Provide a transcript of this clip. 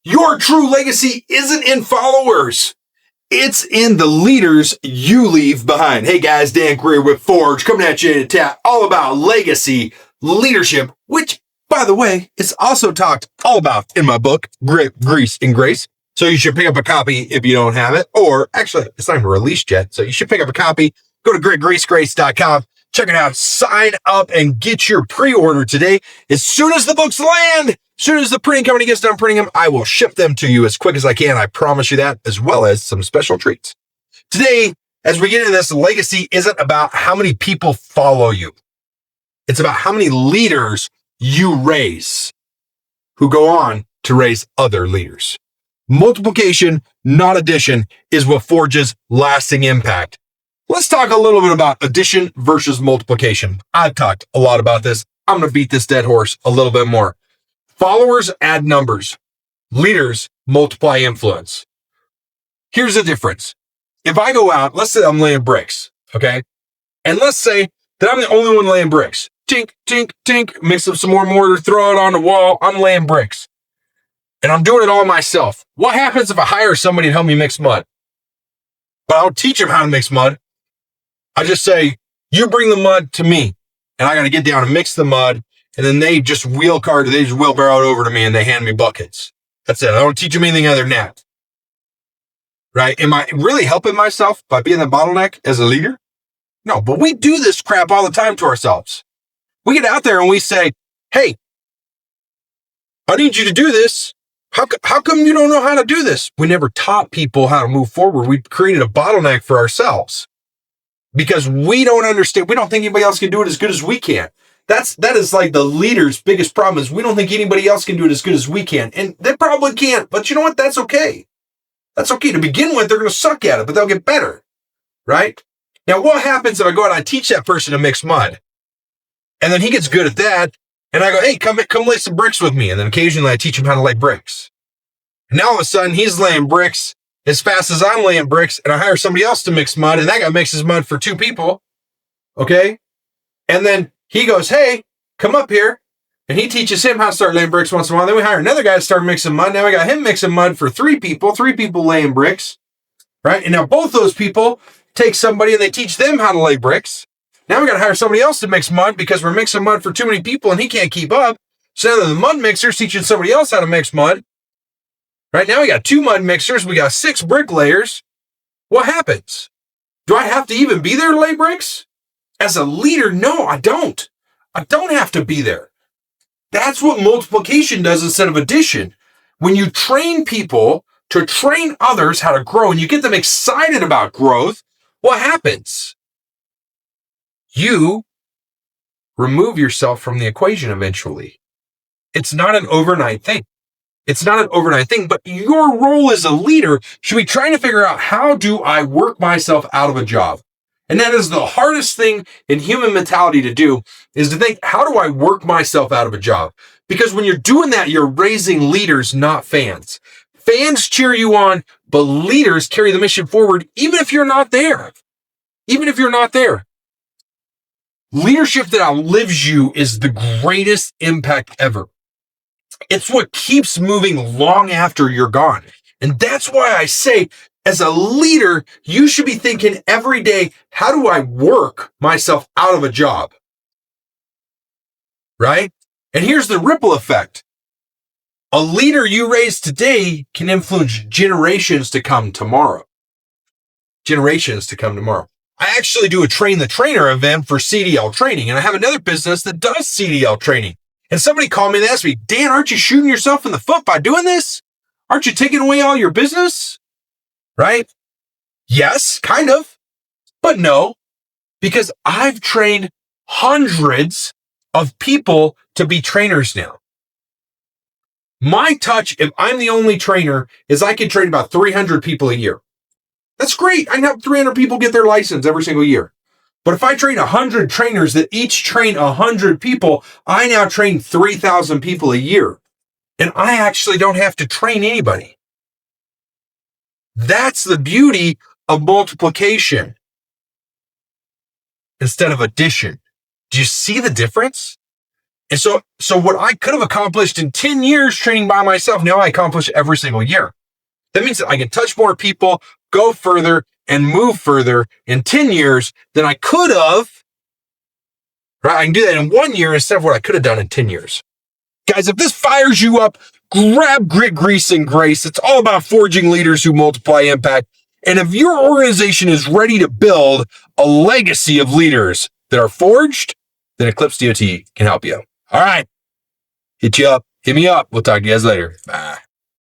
Your true legacy isn't in followers. It's in the leaders you leave behind. Hey guys, Dan Greer with Forge coming at you in a tap all about legacy leadership, which, by the way, is also talked all about in my book, Grit, Grease, and Grace. So you should pick up a copy if you don't have it, or actually, it's not even released yet. So you should pick up a copy. Go to gritgreasegrace.com. Check it out. Sign up and get your pre-order today. As soon as the books land, as soon as the printing company gets done printing them, I will ship them to you as quick as I can. I promise you that, as well as some special treats. Today, as we get into this, legacy isn't about how many people follow you. It's about how many leaders you raise who go on to raise other leaders. Multiplication, not addition, is what forges lasting impact. Let's talk a little bit about addition versus multiplication. I've talked a lot about this. I'm going to beat this dead horse a little bit more. Followers add numbers. Leaders multiply influence. Here's the difference. If I go out, let's say I'm laying bricks, okay? And let's say that I'm the only one laying bricks. Tink, tink, tink, mix up some more mortar, throw it on the wall. I'm laying bricks. And I'm doing it all myself. What happens if I hire somebody to help me mix mud? But I'll teach them how to mix mud. I just say, you bring the mud to me, and I got to get down and mix the mud, and then they just wheelbarrow it over to me, and they hand me buckets. That's it. I don't teach them anything other than that. Right? Am I really helping myself by being the bottleneck as a leader? No, but we do this crap all the time to ourselves. We get out there and we say, hey, I need you to do this. How come you don't know how to do this? We never taught people how to move forward. We created a bottleneck for ourselves because we don't understand. We don't think anybody else can do it as good as we can. That is like the leader's biggest problem is we don't think anybody else can do it as good as we can. And they probably can't, but you know what? That's okay. That's okay. To begin with, they're going to suck at it, but they'll get better, right? Now, what happens if I go out and I teach that person to mix mud? And then he gets good at that. And I go, hey, come lay some bricks with me. And then occasionally I teach him how to lay bricks. And now all of a sudden he's laying bricks as fast as I'm laying bricks. And I hire somebody else to mix mud. And that guy mixes mud for 2 people. Okay. And then he goes, hey, come up here. And he teaches him how to start laying bricks once in a while. Then we hire another guy to start mixing mud. Now we got him mixing mud for 3 people laying bricks. Right. And now both those people take somebody and they teach them how to lay bricks. Now we got to hire somebody else to mix mud because we're mixing mud for too many people and he can't keep up. So now the mud mixer's teaching somebody else how to mix mud. Right now we got 2 mud mixers. We got 6 bricklayers. What happens? Do I have to even be there to lay bricks? As a leader, no, I don't. I don't have to be there. That's what multiplication does instead of addition. When you train people to train others how to grow and you get them excited about growth, what happens? You remove yourself from the equation eventually. It's not an overnight thing. But your role as a leader should be trying to figure out how do I work myself out of a job? And that is the hardest thing in human mentality to do is to think, how do I work myself out of a job? Because when you're doing that, you're raising leaders, not fans. Fans cheer you on, but leaders carry the mission forward, even if you're not there. Leadership that outlives you is the greatest impact ever. It's what keeps moving long after you're gone. And that's why I say, as a leader, you should be thinking every day, how do I work myself out of a job? Right? And here's the ripple effect. A leader you raise today can influence generations to come tomorrow. I actually do a train the trainer event for CDL training, and I have another business that does CDL training. And somebody called me and asked me, Dan, aren't you shooting yourself in the foot by doing this? Aren't you taking away all your business? Right? Yes, kind of, but no, because I've trained hundreds of people to be trainers now. My touch, if I'm the only trainer, is I can train about 300 people a year. That's great. I can help 300 people get their license every single year. But if I train 100 trainers that each train 100 people, I now train 3,000 people a year. And I actually don't have to train anybody. That's the beauty of multiplication instead of addition. Do you see the difference? And so what I could have accomplished in 10 years training by myself, now I accomplish every single year. That means that I can touch more people, go further, and move further in 10 years than I could have. Right? I can do that in 1 year instead of what I could have done in 10 years. Guys, if this fires you up, grab Grit, Grease, and Grace. It's all about forging leaders who multiply impact. And if your organization is ready to build a legacy of leaders that are forged, then Eclipse DOT can help you. All right. Hit me up. We'll talk to you guys later. Bye.